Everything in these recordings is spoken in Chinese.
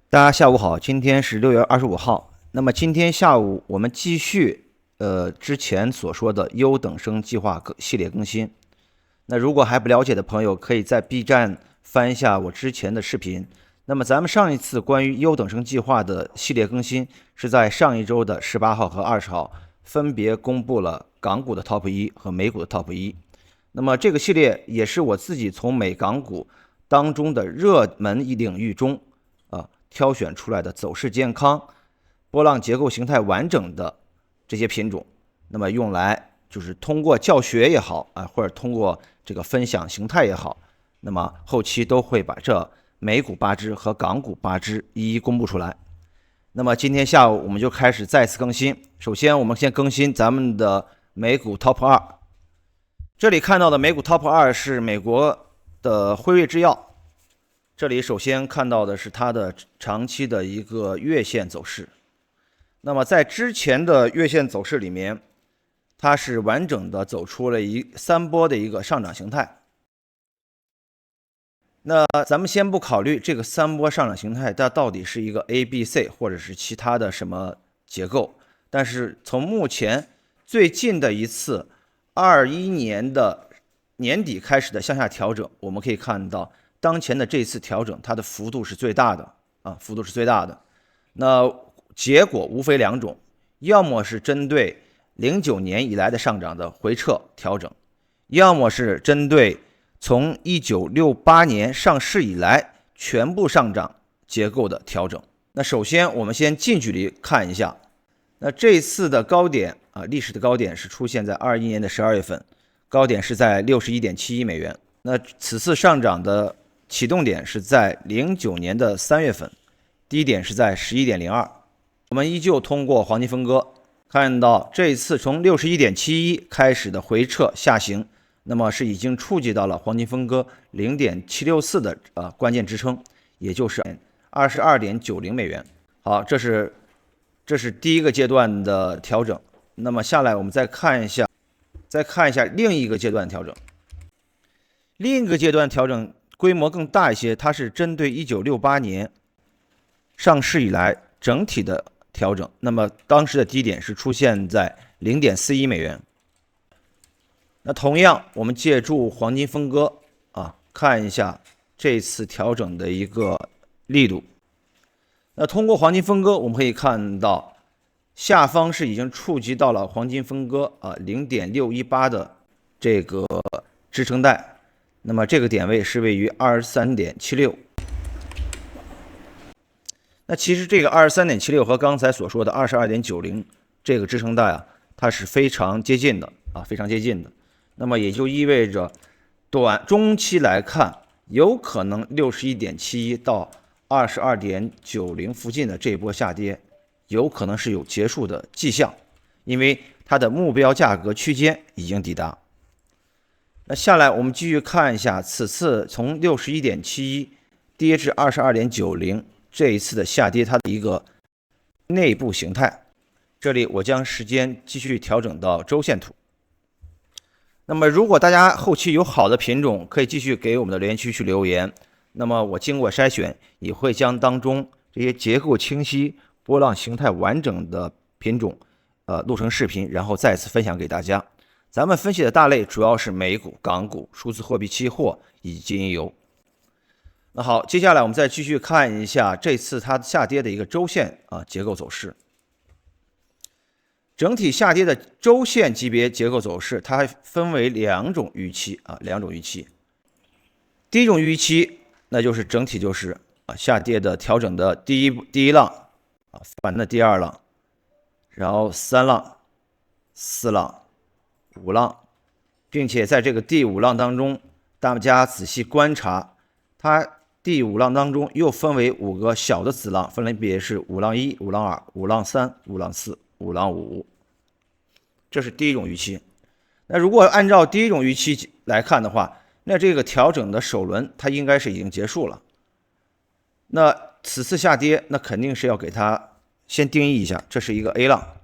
大家下午好，今天是6月25号。那么今天下午我们继续之前所说的优等生计划系列更新。那如果还不了解的朋友，可以在 B 站翻一下我之前的视频。那么咱们上一次关于优等生计划的系列更新是在上一周的18号和20号，分别公布了港股的 Top 1和美股的 Top 1。那么这个系列也是我自己从美港股当中的热门领域中挑选出来的走势健康、波浪结构形态完整的这些品种，那么用来就是通过教学也好或者通过这个分享形态也好，那么后期都会把这美股8只和港股8只一一公布出来。那么今天下午我们就开始再次更新。首先我们先更新咱们的美股 Top 2。这里看到的美股 Top 2是美国的辉瑞制药。这里首先看到的是它的长期的一个月线走势。那么在之前的月线走势里面，它是完整的走出了3波的一个上涨形态。那咱们先不考虑这个3波上涨形态它到底是一个 A、B、C 或者是其他的什么结构，但是从目前最近的一次21年的年底开始的向下调整，我们可以看到当前的这次调整它的幅度是最大的幅度是最大的。那结果无非2种，要么是针对09年以来的上涨的回撤调整，要么是针对从1968年上市以来全部上涨结构的调整。那首先我们先近距离看一下，那这次的高点历史的高点是出现在21年的12月份，高点是在 61.71 美元。那此次上涨的启动点是在09年的3月份，低点是在 11.02。 我们依旧通过黄金分割看到，这一次从 61.71 开始的回撤下行，那么是已经触及到了黄金分割 0.764 的关键支撑，也就是 22.90 美元。好，这是第一个阶段的调整。那么下来我们再看一下另一个阶段的调整。另一个阶段调整规模更大一些，它是针对1968年上市以来整体的调整，那么当时的低点是出现在 0.41 美元。那同样我们借助黄金分割看一下这次调整的一个力度。那通过黄金分割我们可以看到，下方是已经触及到了黄金分割0.618的这个支撑带，那么这个点位是位于 23.76。那其实这个 23.76 和刚才所说的 22.90 这个支撑带它是非常接近的非常接近的。那么也就意味着中期来看，有可能 61.71 到 22.90 附近的这一波下跌有可能是有结束的迹象，因为它的目标价格区间已经抵达。那下来我们继续看一下此次从 61.71 跌至 22.90 这一次的下跌它的一个内部形态。这里我将时间继续调整到周线图。那么如果大家后期有好的品种，可以继续给我们的留言区去留言，那么我经过筛选也会将当中这些结构清晰、波浪形态完整的品种录成视频，然后再次分享给大家。咱们分析的大类主要是美股、港股、数字货币期货以及金油。那好，接下来我们再继续看一下这次它下跌的一个周线结构走势。整体下跌的周线级别结构走势，它分为2种预期两种预期。第一种预期，那就是整体就是下跌的调整的第一浪反弹的第2浪，然后3浪、4浪、5浪，并且在这个第5浪当中，大家仔细观察，它第5浪当中又分为5个小的子浪，分别是5浪1、5浪2、5浪3、5浪4、5浪5。这是第一种预期。那如果按照第一种预期来看的话，那这个调整的首轮它应该是已经结束了。那此次下跌，那肯定是要给它先定义一下，这是一个 A 浪。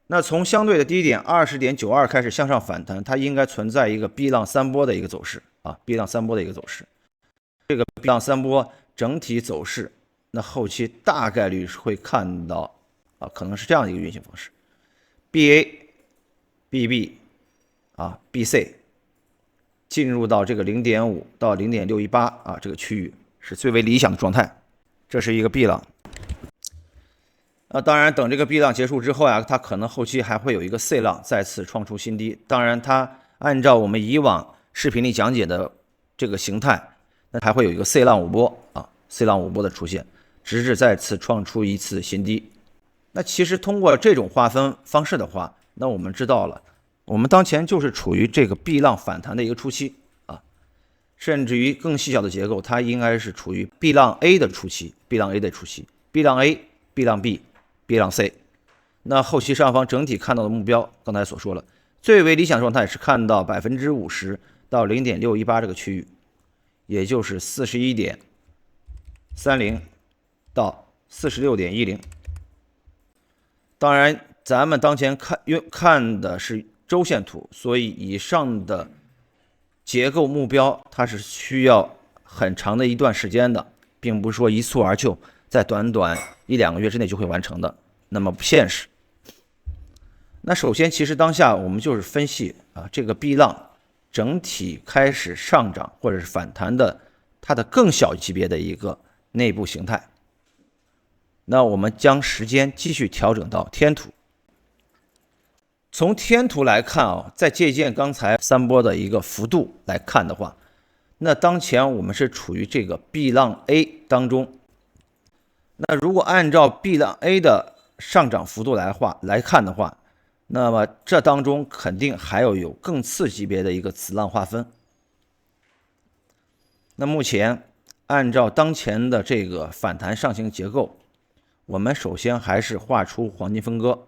那从相对的低点 20.92 开始向上反弹，它应该存在一个 B 浪3波的一个走势B 浪3波的一个走势。这个 B 浪3波整体走势那后期大概率是会看到可能是这样的一个运行方式 ：BA、BB、BC 进入到这个0.5到0.618这个区域是最为理想的状态。这是一个 B 浪。当然，等这个 B 浪结束之后它可能后期还会有一个 C 浪再次创出新低。当然，它按照我们以往视频里讲解的这个形态，那还会有一个 C 浪5波，C 浪5波的出现，直至再次创出一次新低。那其实通过这种划分方式的话，那我们知道了，我们当前就是处于这个 B 浪反弹的一个初期甚至于更细小的结构，它应该是处于 B 浪 A 的初期 ，B 浪 A 的初期 ，B 浪 A、B 浪 B、B 浪 C。那后期上方整体看到的目标，刚才所说了，最为理想状态是看到50%到0.618这个区域，也就是41.30到46.10。当然，咱们当前看的是周线图，所以以上的结构目标它是需要很长的一段时间的，并不是说一蹴而就，在短短1-2个月之内就会完成的，那么不现实。那首先，其实当下我们就是分析这个 B 浪整体开始上涨或者是反弹的它的更小级别的一个内部形态。那我们将时间继续调整到天图。从天图来看再借鉴刚才3波的一个幅度来看的话，那当前我们是处于这个 B 浪 A 当中。那如果按照 B 浪 A 的上涨幅度来看的话，那么这当中肯定还有更次级别的一个子浪划分。那目前按照当前的这个反弹上行结构，我们首先还是画出黄金分割，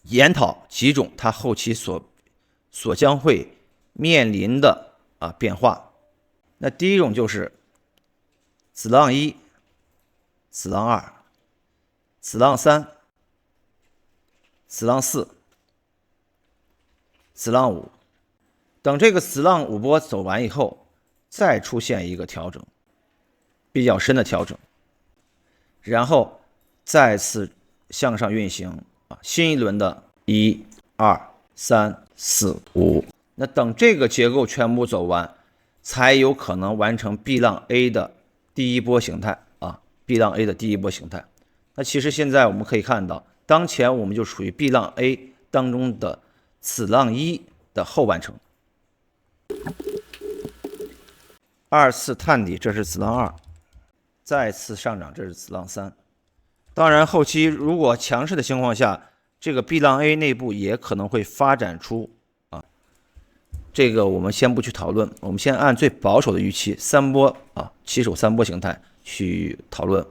研讨几种它后期所将会面临的变化。那第一种就是子浪1、子浪2、子浪3、子浪4、子浪5。等这个子浪5波走完以后，再出现一个调整，比较深的调整，然后再次向上运行新一轮的1、2、3、4、5。那等这个结构全部走完，才有可能完成 B 浪 A 的第一波形态B 浪 A 的第一波形态。那其实现在我们可以看到，当前我们就处于 B 浪 A 当中的子浪1的后完成。二次探底，这是子浪2，再次上涨，这是子浪3。当然，后期如果强势的情况下，这个 B 浪 A 内部也可能会发展出这个我们先不去讨论，我们先按最保守的预期3波起手3波形态去讨论。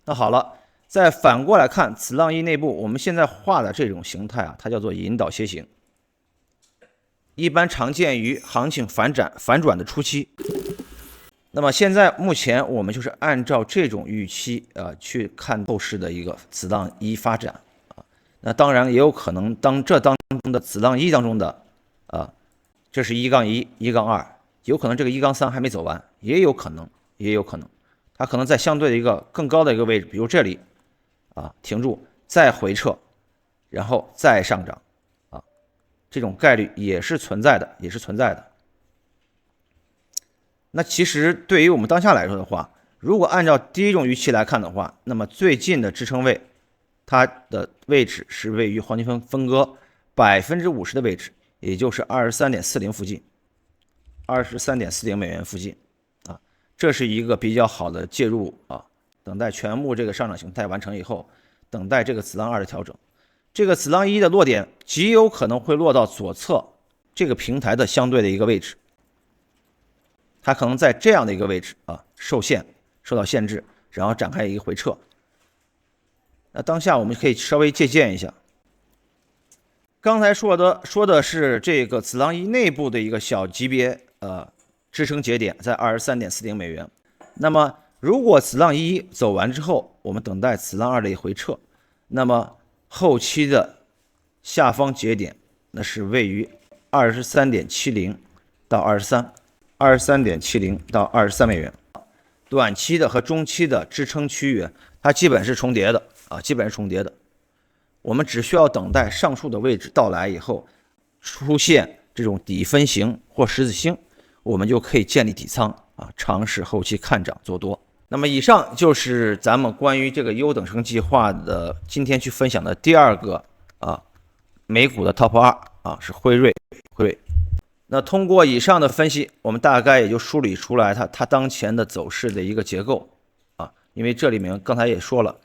那好了，再反过来看子浪1内部，我们现在画的这种形态它叫做引导楔形，一般常见于行情反转的初期。那么现在目前我们就是按照这种预期去看后市的一个子浪1发展那当然也有可能这当中的子浪1当中的这是1-1、1-2，有可能这个1-3还没走完，也有可能它可能在相对的一个更高的一个位置，比如这里停住，再回撤，然后再上涨这种概率也是存在的。那其实对于我们当下来说的话，如果按照第一种预期来看的话，那么最近的支撑位，它的位置是位于黄金分割50%的位置，也就是 23.40 附近，23.40美元附近这是一个比较好的介入等待全部这个上涨形态完成以后，等待这个子浪2的调整。这个子浪1的落点极有可能会落到左侧这个平台的相对的一个位置，它可能在这样的一个位置受到限制，然后展开一个回撤。那当下我们可以稍微借鉴一下，刚才说的是这个子浪1内部的一个小级别支撑节点在 23.40 美元。那么如果子浪1走完之后，我们等待子浪2的一回撤，那么后期的下方节点那是位于 23.70 到23.70到23美元。短期的和中期的支撑区域，它基本是重叠的啊，基本是重叠的。我们只需要等待上述的位置到来以后，出现这种底分型或十字星，我们就可以建立底仓啊，尝试后期看涨做多。那么以上就是咱们关于这个优等生计划的今天去分享的第二个美股的 Top 2啊，是辉瑞。那通过以上的分析，我们大概也就梳理出来它当前的走势的一个结构啊，因为这里面刚才也说了，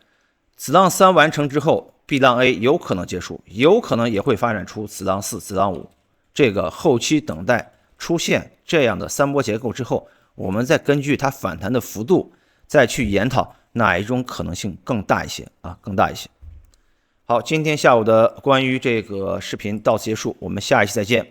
子浪3完成之后 ，B 浪 A 有可能结束，有可能也会发展出子浪4、子浪5，这个后期等待出现这样的3波结构之后，我们再根据它反弹的幅度，再去研讨哪一种可能性更大一些啊，更大一些。好，今天下午的关于这个视频到此结束，我们下一期再见。